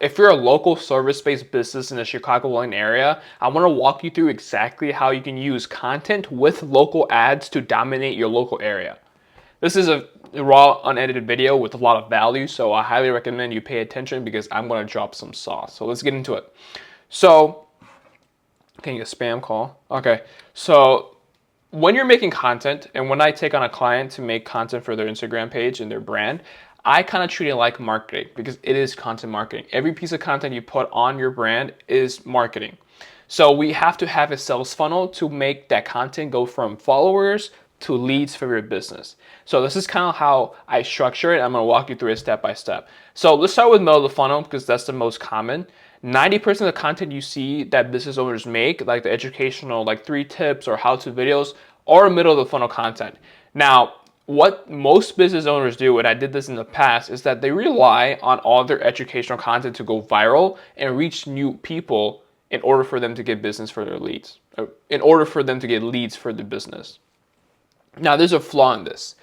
If you're a local service-based business in the Chicagoland area, I want to walk you through exactly how you can use content with local ads to dominate your local area. This is a raw, unedited video with a lot of value, so I highly recommend you pay attention because I'm going to drop some sauce. So let's get into it. So, can you get a spam call? Okay, so when you're making content, and when I take on a client to make content for their Instagram page and their brand, I kind of treat it like marketing because it is content marketing. Every piece of content you put on your brand is marketing. So we have to have a sales funnel to make that content go from followers to leads for your business. So this is kind of how I structure it. I'm going to walk you through it step by step. So let's start with middle of the funnel because that's the most common. 90% of the content you see that business owners make, like the educational, like 3 tips or how-to videos, are middle of the funnel content. Now, what most business owners do, and I did this in the past, is that they rely on all their educational content to go viral and reach new people in order for them to get business for their leads, in order for them to get leads for the business. Now, there's a flaw in this.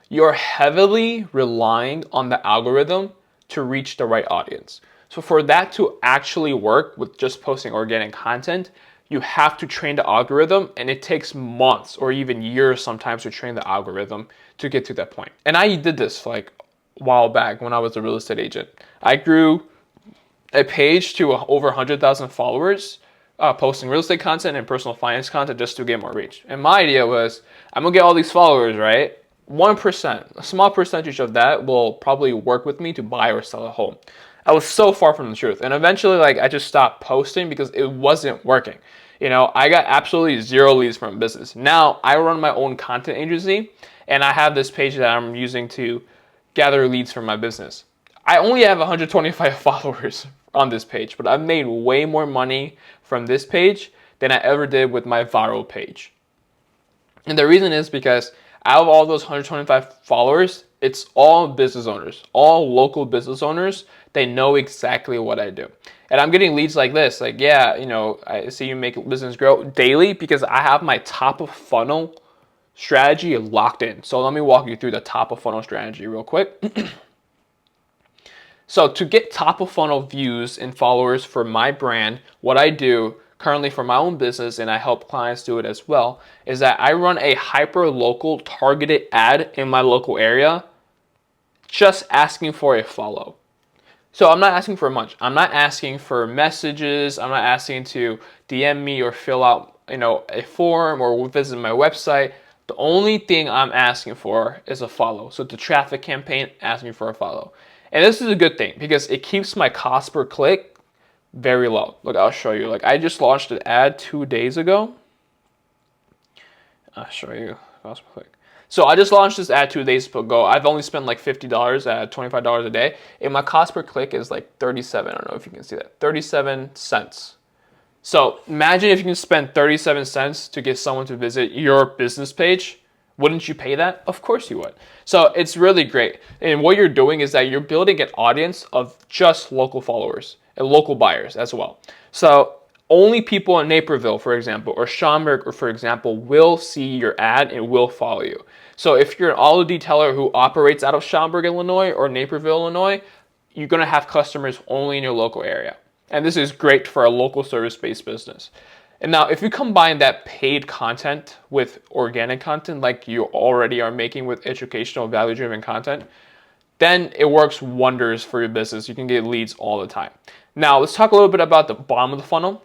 You're heavily relying on the algorithm to reach the right audience. So for that to actually work with just posting organic content, you have to train the algorithm, and it takes months or even years sometimes to train the algorithm to get to that point. And I did this like a while back when I was a real estate agent. I grew a page to over 100,000 followers, posting real estate content and personal finance content just to get more reach. And my idea was, I'm gonna get all these followers, right? 1%, a small percentage of that will probably work with me to buy or sell a home. I was so far from the truth. And eventually, I just stopped posting because it wasn't working. I got absolutely 0 leads from business. Now I run my own content agency, and I have this page that I'm using to gather leads for my business. I only have 125 followers on this page, but I've made way more money from this page than I ever did with my viral page. And the reason is because out of all those 125 followers, it's all business owners, all local business owners. They know exactly what I do. And I'm getting leads like this, like, yeah, I see you make business grow daily because I have my top of funnel strategy locked in. So let me walk you through the top of funnel strategy real quick. So to get top of funnel views and followers for my brand, what I do currently for my own business, and I help clients do it as well, is that I run a hyper local targeted ad in my local area, just asking for a follow. So I'm not asking for much. I'm not asking for messages. I'm not asking to DM me or fill out, a form or visit my website. The only thing I'm asking for is a follow. So the traffic campaign asking for a follow. And this is a good thing because it keeps my cost per click very low. Look, I'll show you. I just launched an ad 2 days ago. I'll show you cost per click. So I just launched this ad 2 days ago. I've only spent like $50 at $25 a day. And my cost per click is like 37. I don't know if you can see that. 37 cents. So imagine if you can spend 37 cents to get someone to visit your business page. Wouldn't you pay that? Of course you would. So it's really great. And what you're doing is that you're building an audience of just local followers and local buyers as well. So only people in Naperville, for example, or Schaumburg, for example, will see your ad and will follow you. So if you're an auto detailer who operates out of Schaumburg, Illinois, or Naperville, Illinois, you're going to have customers only in your local area. And this is great for a local service-based business. And now, if you combine that paid content with organic content like you already are making with educational, value-driven content, then it works wonders for your business. You can get leads all the time. Now, let's talk a little bit about the bottom of the funnel,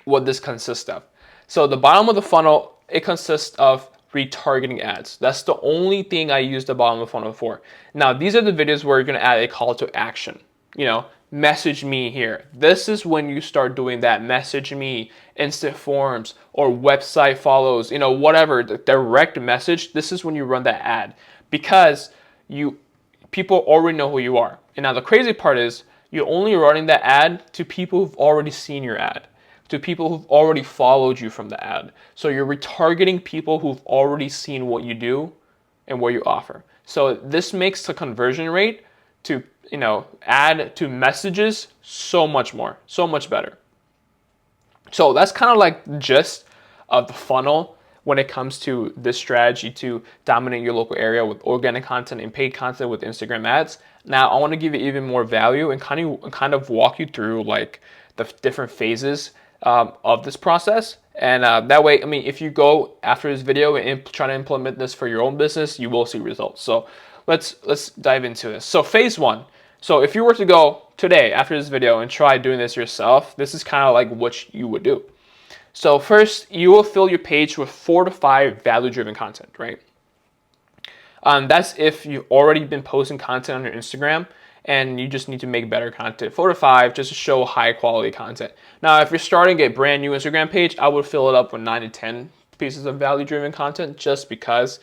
what this consists of. So the bottom of the funnel, it consists of retargeting ads. That's the only thing I use the bottom of the funnel for. Now, these are the videos where you're going to add a call to action. Message me here. This is when you start doing that. Message me, instant forms, or website follows, whatever, the direct message. This is when you run that ad because people already know who you are. And now the crazy part is you're only running that ad to people who've already seen your ad, to people who've already followed you from the ad. So you're retargeting people who've already seen what you do and what you offer. So this makes the conversion rate to add to messages so much more, so much better. So that's kind of like the gist of the funnel. when it comes to this strategy to dominate your local area with organic content and paid content with Instagram ads. Now, I want to give you even more value and kind of walk you through like the different phases of this process. And that way, I mean, if you go after this video and try to implement this for your own business, you will see results. So let's dive into this. So phase one. So if you were to go today after this video and try doing this yourself, this is kind of like what you would do. So first, you will fill your page with 4 to 5 value-driven content, right? That's if you've already been posting content on your Instagram and you just need to make better content. 4 to 5 just to show high quality content. Now, if you're starting a brand new Instagram page, I would fill it up with 9 to 10 pieces of value-driven content just because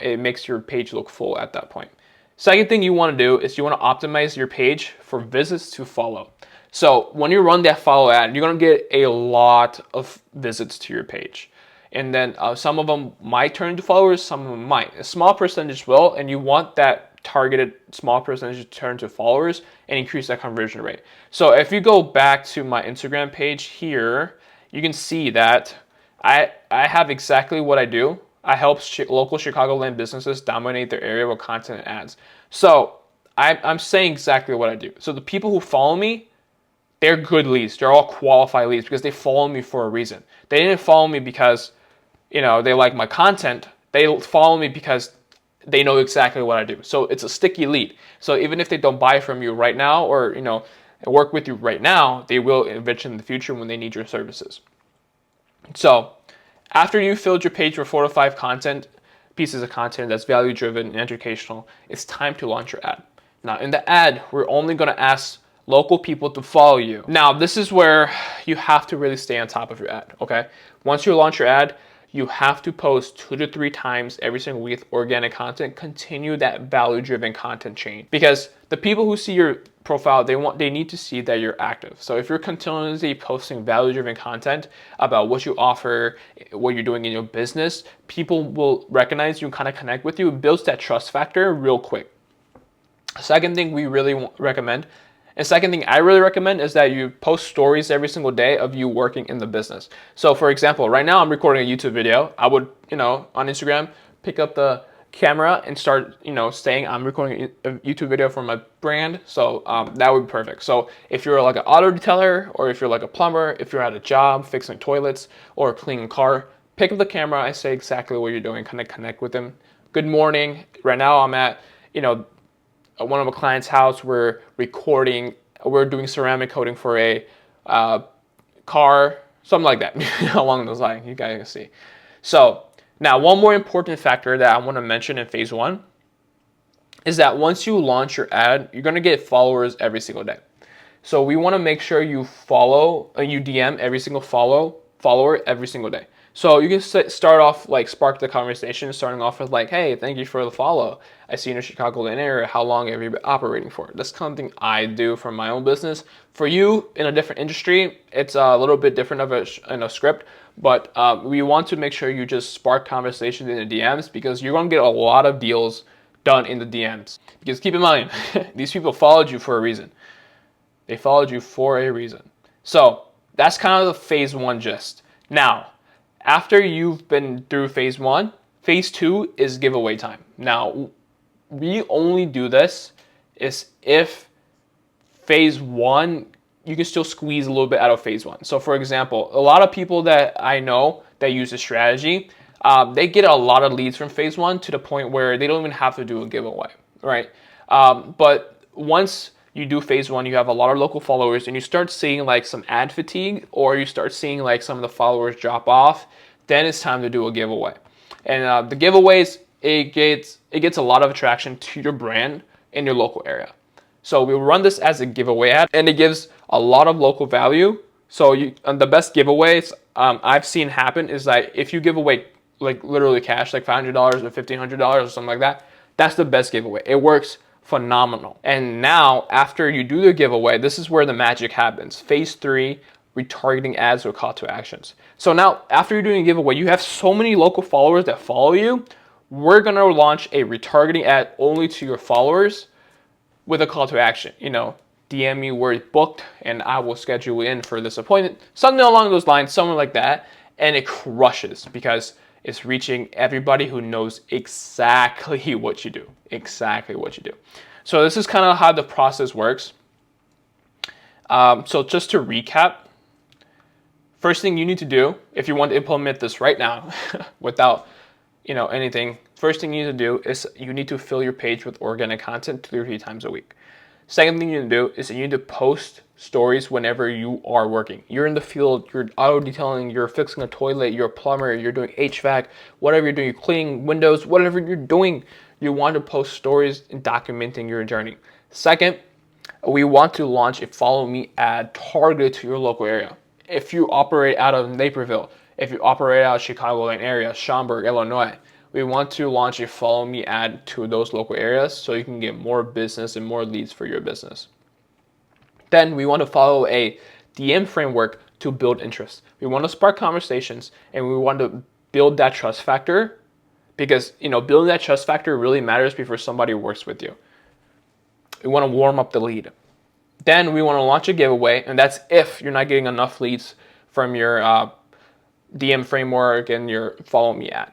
it makes your page look full at that point. Second thing you want to do is you want to optimize your page for visits to follow. So when you run that follow ad, you're going to get a lot of visits to your page. And then some of them might turn into followers, some of them might. A small percentage will, and you want that targeted small percentage to turn to followers and increase that conversion rate. So if you go back to my Instagram page here, you can see that I have exactly what I do. I help local Chicagoland businesses dominate their area with content and ads. So I'm saying exactly what I do. So the people who follow me, they're good leads. They're all qualified leads because they follow me for a reason. They didn't follow me because, you know, they like my content. They follow me because they know exactly what I do. So it's a sticky lead. So even if they don't buy from you right now or, you know, work with you right now, they will eventually in the future when they need your services. So after you filled your page with 4 to 5 pieces of content that's value driven and educational, it's time to launch your ad. Now in the ad, we're only going to ask local people to follow you. Now, this is where you have to really stay on top of your ad, okay? Once you launch your ad, you have to post 2 to 3 times every single week with organic content. Continue that value-driven content chain because the people who see your profile, they need to see that you're active. So if you're continuously posting value-driven content about what you offer, what you're doing in your business, people will recognize you and kind of connect with you. It builds that trust factor real quick. Second thing we really recommend and second thing I really recommend is that you post stories every single day of you working in the business. So for example, right now I'm recording a YouTube video. I would, you know, on Instagram, pick up the camera and start, you know, saying I'm recording a YouTube video for my brand. So that would be perfect. So if you're like an auto detailer or if you're like a plumber, if you're at a job fixing toilets or cleaning a car, pick up the camera and say exactly what you're doing, kind of connect with them. Good morning. Right now I'm at, you know, one of a client's house. We're doing ceramic coating for a car, something like that, along those lines, you guys can see. So now one more important factor that I want to mention in phase one is that once you launch your ad, you're going to get followers every single day. So we want to make sure you you DM every single follower every single day. So you can start off like spark the conversation, starting off with like, hey, thank you for the follow. I see you in the Chicagoland area. How long have you been operating for? That's something I do for my own business. For you in a different industry, it's a little bit different of a script, but we want to make sure you just spark conversations in the DMs because you're going to get a lot of deals done in the DMs. Because keep in mind, these people followed you for a reason. They followed you for a reason. So that's kind of the phase one gist. Now, after you've been through phase one, phase two is giveaway time. Now, we only do this is if phase one, you can still squeeze a little bit out of phase one. So for example, a lot of people that I know that use this strategy, they get a lot of leads from phase one to the point where they don't even have to do a giveaway, right? But once you do phase one, you have a lot of local followers and you start seeing like some ad fatigue or you start seeing like some of the followers drop off, then it's time to do a giveaway. And the giveaways, it gets a lot of attraction to your brand in your local area. So we'll run this as a giveaway ad and it gives a lot of local value. So the best giveaways I've seen happen is like if you give away like literally cash, like $500 or $1,500 or something like that, that's the best giveaway. It works phenomenal. And now after you do the giveaway, this is where the magic happens. Phase three, retargeting ads with call to actions. So now after you're doing a giveaway, you have so many local followers that follow you. We're going to launch a retargeting ad only to your followers with a call to action. You know, DM me word booked and I will schedule you in for this appointment. Something along those lines, something like that. And it crushes because is reaching everybody who knows exactly what you do. Exactly what you do. So this is kind of how the process works. So just to recap, first thing you need to do, if you want to implement this right now without anything, first thing you need to do is you need to fill your page with organic content 2 or 3 times a week. Second thing you need to do is you need to post stories whenever you are working. You're in the field, you're auto detailing, you're fixing a toilet, you're a plumber, you're doing HVAC, whatever you're doing, you're cleaning windows, whatever you're doing, you want to post stories and documenting your journey. Second, we want to launch a follow me ad targeted to your local area. If you operate out of Naperville, if you operate out of Chicagoland area, Schaumburg, Illinois, we want to launch a follow me ad to those local areas so you can get more business and more leads for your business. Then we want to follow a DM framework to build interest. We want to spark conversations and we want to build that trust factor, because building that trust factor really matters before somebody works with you. We want to warm up the lead. Then we want to launch a giveaway, and that's if you're not getting enough leads from your DM framework and your follow me ad.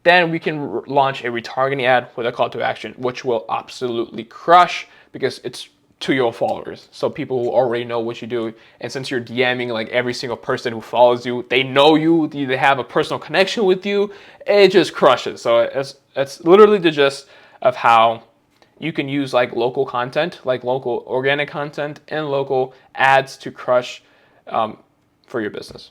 Then we can launch a retargeting ad with a call to action, which will absolutely crush because it's to your followers. So people who already know what you do. And since you're DMing like every single person who follows you, they know you, they have a personal connection with you, it just crushes. So it's literally the gist of how you can use like local content, like local organic content and local ads to crush for your business.